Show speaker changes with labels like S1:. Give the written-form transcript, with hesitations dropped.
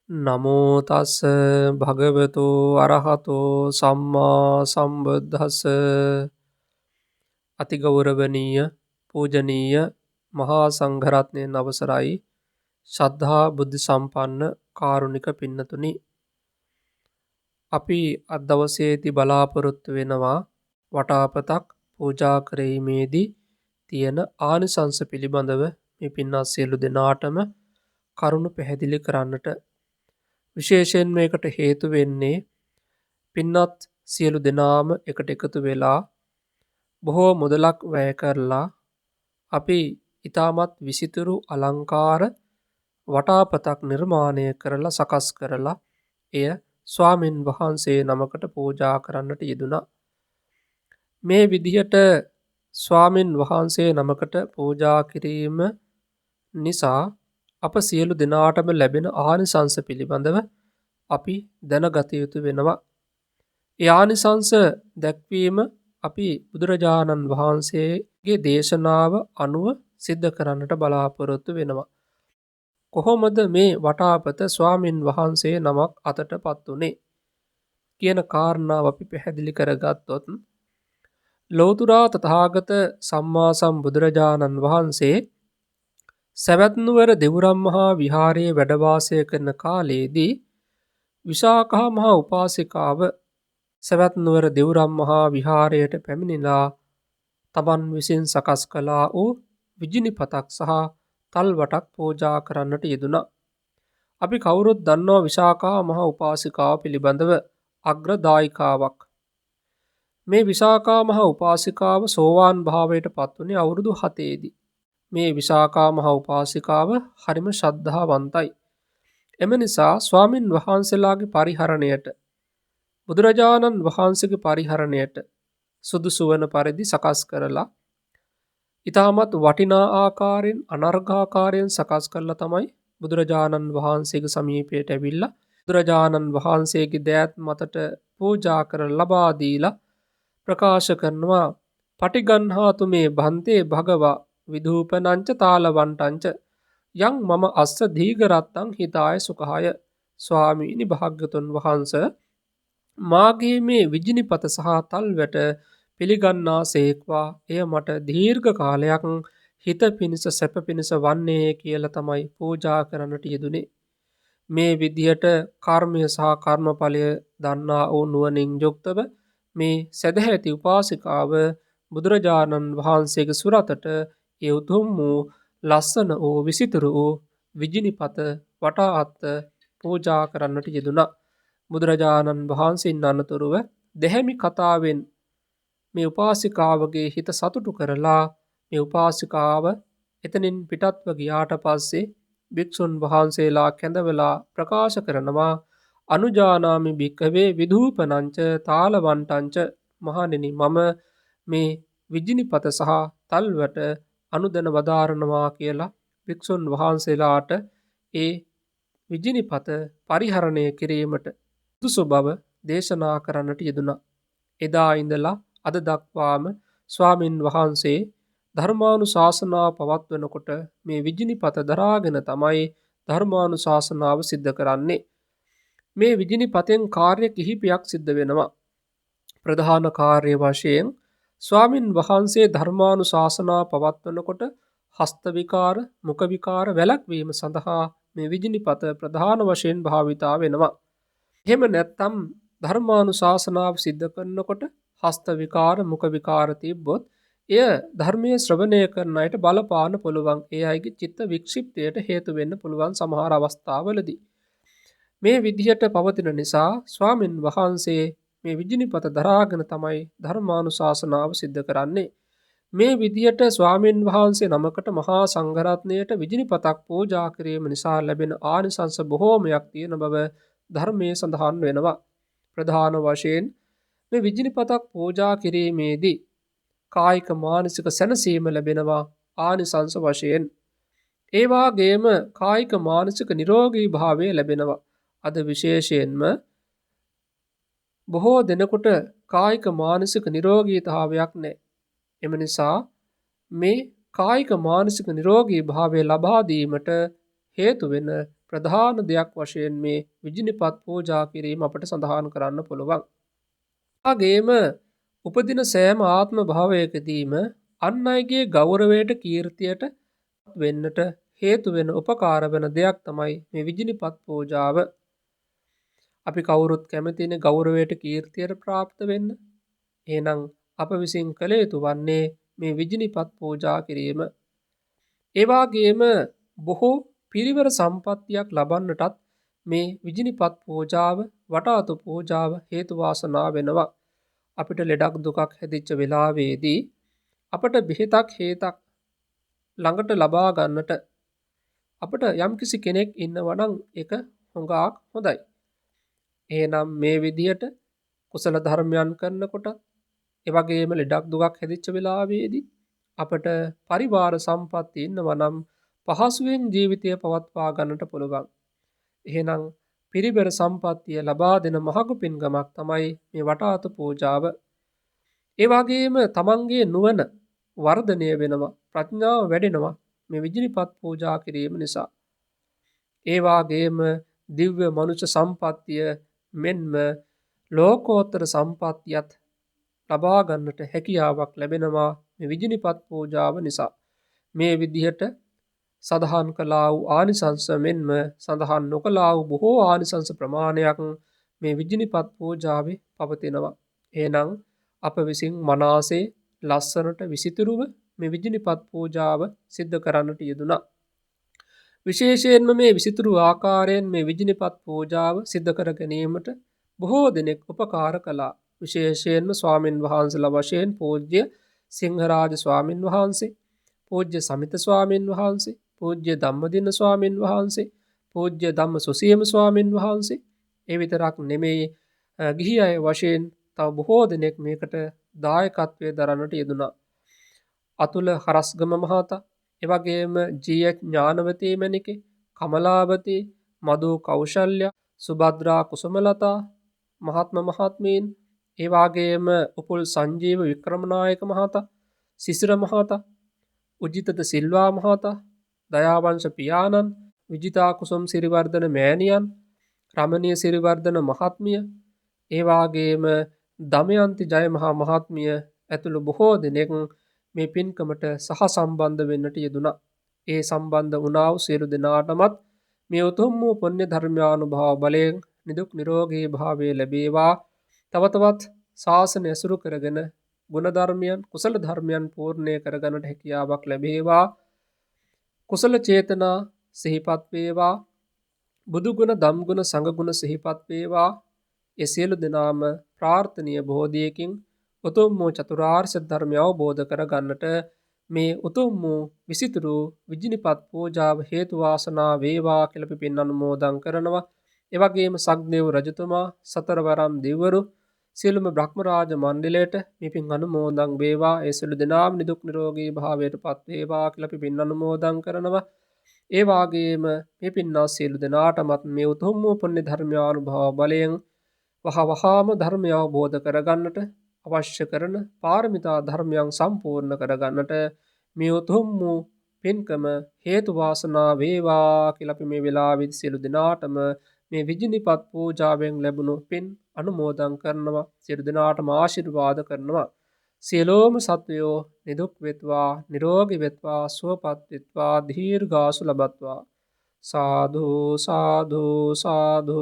S1: නමෝ තස් භගවතු අරහතෝ සම්මා සම්බුද්දස්ස අතිගෞරවනීය පූජනීය මහා සංඝරත්නයන් අවසරයි ශ්‍රද්ධා බුද්ධ සම්පන්න කාරුණික පින්නතුනි අපි අද දවසේදී බලාපොරොත්තු වෙනවා වටාපතක් පූජා කිරීමේදී තියෙන ආනිසංස පිළිබඳව මේ පින්වත් සියලු දෙනාටම කරුණු පැහැදිලි කරන්නට විශේෂයෙන් මේකට හේතු වෙන්නේ පින්වත් සියලු දෙනාම එකට එකතු වෙලා බොහෝ මුදලක් වැය කරලා අපි ඊටමත් විසිතුරු අලංකාර වටාපතක් නිර්මාණය කරලා සකස් කරලා එය ස්වාමින් වහන්සේ නමකට පූජා කරන්නට යෙදුණා. මේ විදිහට ස්වාමින් වහන්සේ නමකට පූජා කිරීම නිසා අප සියලු දෙනාටම ලැබෙන ආනිසංස පිළිබඳව අපි දැනගත යුතු වෙනවා. ඒ ආනිසංස දැක්වීම අපි බුදුරජාණන් වහන්සේගේ දේශනාව අනුව සිද්ධ කරන්නට බලාපොරොත්තු වෙනවා. කොහොමද මේ වටාපත ස්වාමින් වහන්සේ නමක් අතටපත් උනේ කියන කාරණාව අපි පැහැදිලි කරගත්තොත් ලෞතුරා තථාගත සම්මා සම්බුදුරජාණන් වහන්සේ සවැත් නුවර දෙවුරම් මහා විහාරයේ වැඩ වාසය කරන කාලයේදී විශාඛා මහා උපාසිකාව සවැත් නුවර දෙවුරම් මහා විහාරයට පැමිණිලා තමන් විසින් සකස් කළා වූ විජිනිපතක් සහ තල්වටක් පූජා කරන්නට යෙදුණා. අපි කවුරුත් දන්නවා විශාඛා මහා උපාසිකාව පිළිබඳව අග්‍රදායිකාවක්. මේ විශාඛා මහා උපාසිකාව සෝවාන් භාවයට පත් වුණේ අවුරුදු 7 දී. මේ විශාඛා මහා උපාසිකාව හරිම ශ්‍රද්ධාවන්තයි. එම නිසා ස්වාමින් වහන්සේලාගේ පරිහරණයට බුදුරජාණන් වහන්සේගේ පරිහරණයට සුදුසු වන පරිදි සකස් කරලා ඊටමත් වටිනා ආකාරයෙන් අනර්ඝාකාරයෙන් සකස් කරලා තමයි බුදුරජාණන් වහන්සේගේ සමීපයට ඇවිල්ලා බුදුරජාණන් වහන්සේගේ දෑත් මතට පූජා කර ලබා දීලා ප්‍රකාශ කරනවා පටිගන්හාතු මේ බන්තේ භගවා විධූපනංච තාලවන්ටංච යං මම අස්ස දීඝරත්තං හිතාය සුඛාය. ස්වාමීනි භාග්‍යතුන් වහන්සේ මාගේ මේ විජිනිපත සහ තල්වැට පිළිගන්නා සේක්වා එය මට දීර්ඝ කාලයක් හිත පිණිස සැප පිණිස වන්නේ කියලා තමයි පූජා කරන්නට යෙදුනේ. මේ විදිහට කර්මය සහ කර්මඵලය දන්නා වූ නුවණින් යුක්තව මේ සදහැති උපාසිකාව බුදුරජාණන් වහන්සේගේ සුරතට ඒ උතුම් වූ ලස්සන වූ විසිතුරු වූ විජිනිපත වටා අත්ත පූජා කරන්නට යෙදුණා. බුදුරජාණන් වහන්සේන් අනතුරුව දෙහැමි කතාවෙන් මේ උපාසිකාවගේ හිත සතුටු කරලා මේ උපාසිකාව එතනින් පිටත්ව ගියාට පස්සේ භික්ෂුන් වහන්සේලා කැඳවලා ප්‍රකාශ කරනවා අනුජානාමි භික්ඛවේ විධූපනංච තාලවන්ටංච මහණෙනි මම මේ විජිනිපත සහ තල්වට අනුදැන වදාරනවා කියලා භික්ෂුන් වහන්සේලාට ඒ විජිනිපත පරිහරණය කිරීමට සුදුසු බව දේශනා කරන්නට යෙදුණා. එදා ඉඳලා අද දක්වාම ස්වාමින් වහන්සේ ධර්මානුශාසනාව පවත්වනකොට මේ විජිනිපත දරාගෙන තමයි ධර්මානුශාසනාව සිද්ධ කරන්නේ. මේ විජිනිපතෙන් කාර්ය කිහිපයක් සිද්ධ වෙනවා. ප්‍රධාන කාර්ය වශයෙන් ස්වාමින් වහන්සේ ධර්මානුශාසනාව පවත්වනකොට හස්ත විකාර, මුඛ විකාර වැළැක්වීම සඳහා මේ විජිනිපත ප්‍රධාන වශයෙන් භාවිතා වෙනවා. එහෙම නැත්නම් ධර්මානුශාසනාව සිද්ධ කරනකොට හස්ත විකාර, මුඛ විකාර තිබ්බොත් එය ධර්මයේ ශ්‍රවණය කරන අයට බලපාන පුළුවන්. ඒ අයගේ චිත්ත වික්ෂිප්තයට හේතු වෙන්න පුළුවන් සමහර අවස්ථාවලදී. මේ විදිහට පවතින නිසා ස්වාමින් වහන්සේ මේ විජිනිපත දරාගෙන තමයි ධර්මානුශාසනාව සිද්ධ කරන්නේ. මේ විදිහට ස්වාමින් වහන්සේ නමකට මහා සංඝරත්නයට විජිනිපතක් පූජා කිරීම නිසා ලැබෙන ආනිසංස බොහෝමයක් තියෙන බව ධර්මයේ සඳහන් වෙනවා. ප්‍රධාන වශයෙන් මේ විජිනිපතක් පූජා කිරීමේදී කායික මානසික සැනසීම ලැබෙනවා ආනිසංස වශයෙන්. ඒ වගේම කායික මානසික නිරෝගී භාවය ලැබෙනවා. අද විශේෂයෙන්ම බොහෝ දෙනෙකුට කායික මානසික නිරෝගීතාවයක් නැහැ. එම නිසා මේ කායික මානසික නිරෝගී භාවය ලබා දීමට හේතු වෙන ප්‍රධාන දෙයක් වශයෙන් මේ විජිනිපත් පූජා කිරීම අපට සඳහන් කරන්න පුළුවන්. වගේම උපදින සෑම ආත්ම භාවයකදීම අන් අයගේ ගෞරවයට කීර්තියට වෙන්නට හේතු වෙන උපකාර වෙන දෙයක් තමයි මේ විජිනිපත් පූජාව. අපි කවුරුත් කැමතිනේ ගෞරවයට කීර්තියට ප්‍රාප්ත වෙන්න. එහෙනම් අප විසින් කළ යුතු වන්නේ මේ විජිනිපත් පූජා කිරීම. ඒ වගේම බොහෝ පිරිවර සම්පත්තියක් ලබන්නටත් මේ විජිනිපත් පූජාව වටාතු පූජාව හේතු වාසනා වෙනවා. අපිට ලෙඩක් දුකක් හැදිච්ච වෙලාවේදී අපට බෙහෙතක් හේතක් ළඟට ලබා ගන්නට අපට යම්කිසි කෙනෙක් ඉන්නවා නම් ඒක හොඟක් හොඳයි. එහෙනම් මේ විදියට කුසල ධර්මයන් කරනකොට ඒ වගේම ලෙඩක් දුකක් හැදිච්ච වෙලාවේදී අපට පරිවාර සම්පatti ඉන්නවා නම් පහසුවෙන් ජීවිතය පවත්වා ගන්නට පුළුවන්. එහෙනම් පිරිබර සම්පත්තිය ලබා දෙන මහඟු පින්කමක් තමයි මේ වටාතු පූජාව. ඒ වගේම තමන්ගේ නුවණ වර්ධනය වෙනවා, ප්‍රඥාව වැඩෙනවා මේ විජිනිපත් පූජා කිරීම නිසා. ඒ වගේම දිව්‍ය මනුෂ්‍ය සම්පත්තිය මෙන්ම ලෝකෝත්තර සම්පත්තියත් ලබා ගන්නට හැකියාවක් ලැබෙනවා මේ විජිනිපත් පූජාව නිසා. මේ විදිහට සඳහන් කළා වූ ආනිසංස මෙන්ම සඳහන් නොකළා වූ බොහෝ ආනිසංස ප්‍රමාණයක් මේ විජිනිපත් පූජාවේ පවතිනවා. එහෙනම් අප විසින් මනාසේ ලස්සනට විසිතුරුව මේ විජිනිපත් පූජාව සිද්ධ කරන්නට යෙදුණා. විශේෂයෙන්ම මේ විසිතුරු ආකාරයෙන් මේ විජිනිපත් පූජාව සිද්ධ කර ගැනීමට බොහෝ දෙනෙක් උපකාර කළා. විශේෂයෙන්ම ස්වාමින් වහන්සේලා වශයෙන් පූජ්‍ය සිංහරාජ ස්වාමින් වහන්සේ, පූජ්‍ය සමිත ස්වාමින් වහන්සේ, පූජ්‍ය ධම්මදින ස්වාමින් වහන්සේ, පූජ්‍ය ධම්ම සුසීම ස්වාමින් වහන්සේ, ඒ විතරක් නෙමෙයි ගිහි අය වශයෙන් තව බොහෝ දෙනෙක් මේකට දායකත්වයේ දරන්නට යෙදුණා. අතුල හරස්ගම මහතා, එවැගේම ජී.එච්. ඥානවතී මණිකේ, කමලාවතී, මදු කෞශල්‍ය, සුභද්‍රා කුසුමලතා මහත්ම මහත්මීන්, ඒ වගේම උපුල් සංජීව වික්‍රමනායක මහතා, සිසිර මහතා, උජිතද සිල්වා මහතා, දයාවංශ පියාණන්, විජිතා කුසුම් සිරිවර්ධන මෑණියන්, රමණීය සිරිවර්ධන මහත්මිය, ඒ වගේම දමයන්ති ජය මහා මහත්මිය ඇතුළු බොහෝ දෙනෙක් මේ පින්කමට සහසම්බන්ධ වෙන්නට යෙදුණා. ඒ සම්බන්ධ වුණා වූ සියලු දෙනාටමත් මේ උතුම් වූ පුණ්‍ය ධර්මානුභාව බලයෙන් නිදුක් නිරෝගී භාවය ලැබේවා. තව තවත් ශාසනය ඇසුරු කරගෙන ගුණ ධර්මයන් කුසල ධර්මයන් පූර්ණය කරගන්නට හැකියාවක් ලැබේවා. කුසල චේතනා සිහිපත් වේවා. බුදු ගුණ ධම් ගුණ සංඝ ගුණ සිහිපත් වේවා. ඒ සියලු දෙනාම ප්‍රාර්ථනීය බෝධියකින් උතුම් වූ චතුරාර්ය සත්‍ය ධර්මය අවබෝධ කරගන්නට මේ උතුම් වූ විසිතුරු විජිනිපත් පූජාව හේතු වාසනා වේවා කියලා අපි පින් අනුමෝදන් කරනවා. ඒ වගේම සක්දේව රජතුමා, සතරවරම් දෙවිවරු, සියලුම බ්‍රහ්ම රාජ මණ්ඩලයට මේ පින් අනුමෝදන් වේවා. ඒ සියලු දෙනාම නිදුක් නිරෝගී භාවයට පත් වේවා කියලා අපි පින් අනුමෝදන් කරනවා. ඒ වගේම මේ පින්නා සියලු දෙනාටමත් මේ උතුම් වූ පුණ්‍ය ධර්මානුභව බලයෙන් වහවහාම ධර්මය අවබෝධ කරගන්නට අවශ්‍ය කරන පාරමිතා ධර්මයන් සම්පූර්ණ කරගන්නට මේ උතුම් වූ පින්කම හේතු වාසනා වේවා කියලා අපි මේ වෙලාවෙදි සියලු දෙනාටම මේ විජිනිපත් පූජාවෙන් ලැබුණු පින් අනුමෝදන් කරනවා. සියලු දෙනාටම ආශිර්වාද කරනවා. සියලෝම සත්වයෝ නිදුක් වෙත්වා, නිරෝගී වෙත්වා, සුවපත් වෙත්වා, දීර්ඝාසු ලබත්වා. සාදු සාදු සාදු.